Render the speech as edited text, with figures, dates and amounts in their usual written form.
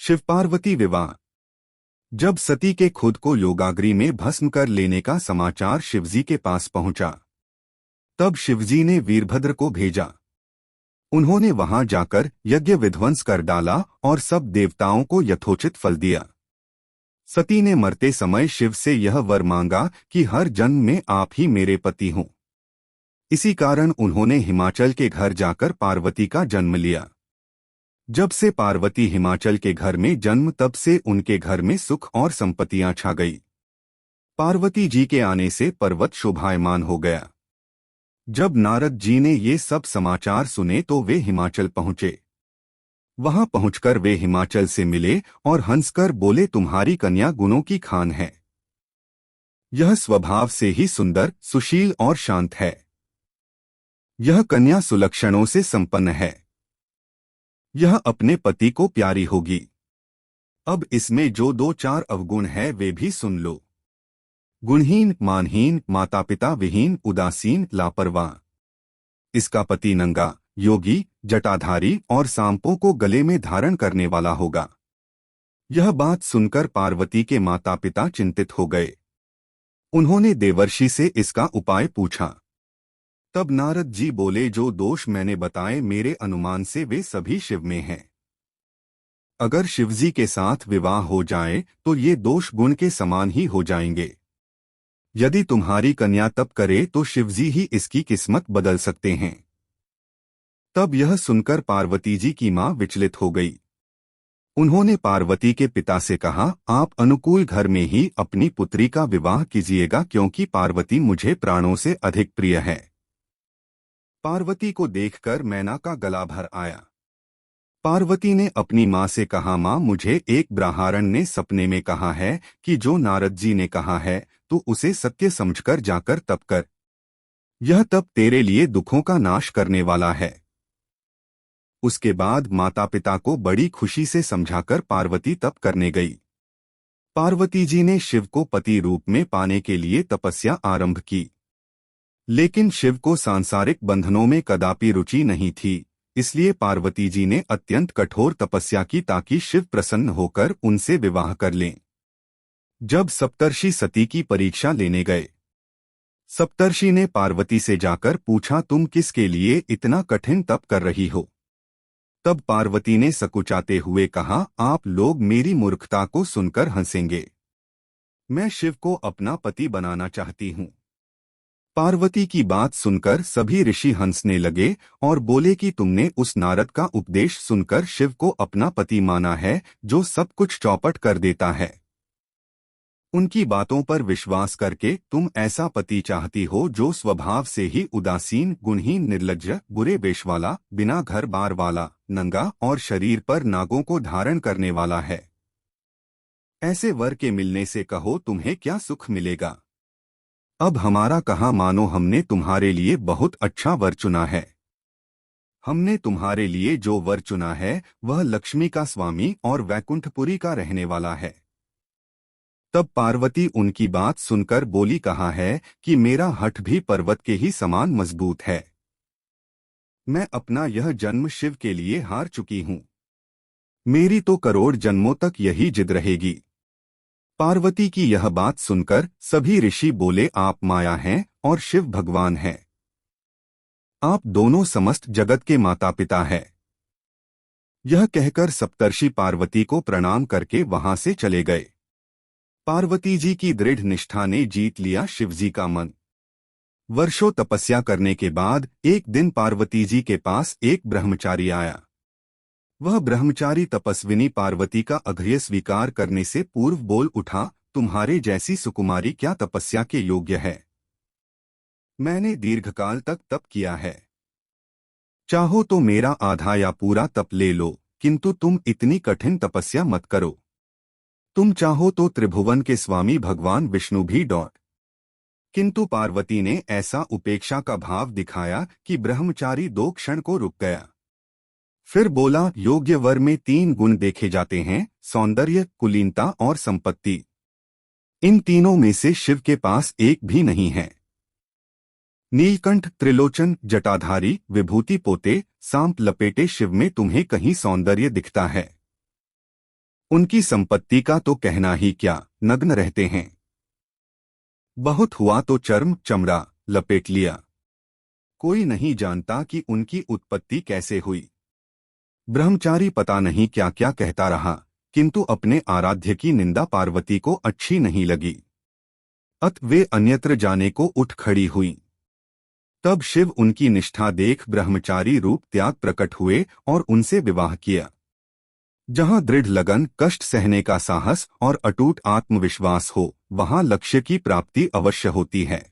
शिव पार्वती विवाह। जब सती के खुद को योगाग्नि में भस्म कर लेने का समाचार शिवजी के पास पहुंचा, तब शिवजी ने वीरभद्र को भेजा। उन्होंने वहां जाकर यज्ञ विध्वंस कर डाला और सब देवताओं को यथोचित फल दिया। सती ने मरते समय शिव से यह वर मांगा कि हर जन्म में आप ही मेरे पति हों। इसी कारण उन्होंने हिमाचल के घर जाकर पार्वती का जन्म लिया। जब से पार्वती हिमाचल के घर में जन्म, तब से उनके घर में सुख और संपत्तियां छा गई। पार्वती जी के आने से पर्वत शोभायमान हो गया। जब नारद जी ने ये सब समाचार सुने तो वे हिमाचल पहुंचे। वहां पहुंचकर वे हिमाचल से मिले और हंसकर बोले, तुम्हारी कन्या गुणों की खान है। यह स्वभाव से ही सुंदर, सुशील और शांत है। यह कन्या सुलक्षणों से संपन्न है। यह अपने पति को प्यारी होगी। अब इसमें जो दो चार अवगुण है वे भी सुन लो। गुणहीन, मानहीन, माता पिता विहीन, उदासीन, लापरवाह। इसका पति नंगा, योगी, जटाधारी और सांपों को गले में धारण करने वाला होगा। यह बात सुनकर पार्वती के माता पिता चिंतित हो गए। उन्होंने देवर्षि से इसका उपाय पूछा। तब नारद जी बोले, जो दोष मैंने बताए मेरे अनुमान से वे सभी शिव में हैं। अगर शिवजी के साथ विवाह हो जाए तो ये दोष गुण के समान ही हो जाएंगे। यदि तुम्हारी कन्या तप करे तो शिवजी ही इसकी किस्मत बदल सकते हैं। तब यह सुनकर पार्वती जी की मां विचलित हो गई। उन्होंने पार्वती के पिता से कहा, आप अनुकूल घर में ही अपनी पुत्री का विवाह कीजिएगा, क्योंकि पार्वती मुझे प्राणों से अधिक प्रिय है। पार्वती को देखकर मैना का गला भर आया। पार्वती ने अपनी मां से कहा, मां, मुझे एक ब्राह्मण ने सपने में कहा है कि जो नारद जी ने कहा है तो उसे सत्य समझकर जाकर तप कर। यह तप तेरे लिए दुखों का नाश करने वाला है। उसके बाद माता पिता को बड़ी खुशी से समझाकर पार्वती तप करने गई। पार्वती जी ने शिव को पति रूप में पाने के लिए तपस्या आरंभ की। लेकिन शिव को सांसारिक बंधनों में कदापि रुचि नहीं थी, इसलिए पार्वती जी ने अत्यंत कठोर तपस्या की ताकि शिव प्रसन्न होकर उनसे विवाह कर लें। जब सप्तर्षि सती की परीक्षा लेने गए, सप्तर्षि ने पार्वती से जाकर पूछा, तुम किसके लिए इतना कठिन तप कर रही हो? तब पार्वती ने सकुचाते हुए कहा, आप लोग मेरी मूर्खता को सुनकर हंसेंगे। मैं शिव को अपना पति बनाना चाहती हूँ। पार्वती की बात सुनकर सभी ऋषि हंसने लगे और बोले कि तुमने उस नारद का उपदेश सुनकर शिव को अपना पति माना है, जो सब कुछ चौपट कर देता है। उनकी बातों पर विश्वास करके तुम ऐसा पति चाहती हो जो स्वभाव से ही उदासीन, गुणहीन, निर्लज्ज, बुरे वेश वाला, बिना घर बार वाला, नंगा और शरीर पर नागों को धारण करने वाला है। ऐसे वर के मिलने से कहो तुम्हें क्या सुख मिलेगा। अब हमारा कहा मानो, हमने तुम्हारे लिए बहुत अच्छा वर चुना है। हमने तुम्हारे लिए जो वर चुना है वह लक्ष्मी का स्वामी और वैकुंठपुरी का रहने वाला है। तब पार्वती उनकी बात सुनकर बोली, कहा है कि मेरा हठ भी पर्वत के ही समान मजबूत है। मैं अपना यह जन्म शिव के लिए हार चुकी हूं। मेरी तो करोड़ जन्मों तक यही जिद रहेगी। पार्वती की यह बात सुनकर सभी ऋषि बोले, आप माया हैं और शिव भगवान हैं। आप दोनों समस्त जगत के माता पिता हैं। यह कहकर सप्तर्षि पार्वती को प्रणाम करके वहां से चले गए। पार्वती जी की दृढ़ निष्ठा ने जीत लिया शिवजी का मन। वर्षों तपस्या करने के बाद एक दिन पार्वती जी के पास एक ब्रह्मचारी आया। वह ब्रह्मचारी तपस्विनी पार्वती का अघ्र्य स्वीकार करने से पूर्व बोल उठा, तुम्हारे जैसी सुकुमारी क्या तपस्या के योग्य है। मैंने दीर्घकाल तक तप किया है। चाहो तो मेरा आधा या पूरा तप ले लो, किंतु तुम इतनी कठिन तपस्या मत करो। तुम चाहो तो त्रिभुवन के स्वामी भगवान विष्णु भी डॉट। किंतु पार्वती ने ऐसा उपेक्षा का भाव दिखाया कि ब्रह्मचारी 2 क्षण को रुक गया। फिर बोला, योग्य वर में 3 गुण देखे जाते हैं, सौंदर्य, कुलीनता और संपत्ति। इन तीनों में से शिव के पास एक भी नहीं है। नीलकंठ, त्रिलोचन, जटाधारी, विभूति पोते, सांप लपेटे शिव में तुम्हें कहीं सौंदर्य दिखता है? उनकी संपत्ति का तो कहना ही क्या, नग्न रहते हैं। बहुत हुआ तो चमड़ा लपेट लिया। कोई नहीं जानता कि उनकी उत्पत्ति कैसे हुई। ब्रह्मचारी पता नहीं क्या क्या कहता रहा, किंतु अपने आराध्य की निंदा पार्वती को अच्छी नहीं लगी। अत वे अन्यत्र जाने को उठ खड़ी हुई। तब शिव उनकी निष्ठा देख ब्रह्मचारी रूप त्याग प्रकट हुए और उनसे विवाह किया। जहां दृढ़ लगन, कष्ट सहने का साहस और अटूट आत्मविश्वास हो, वहां लक्ष्य की प्राप्ति अवश्य होती है।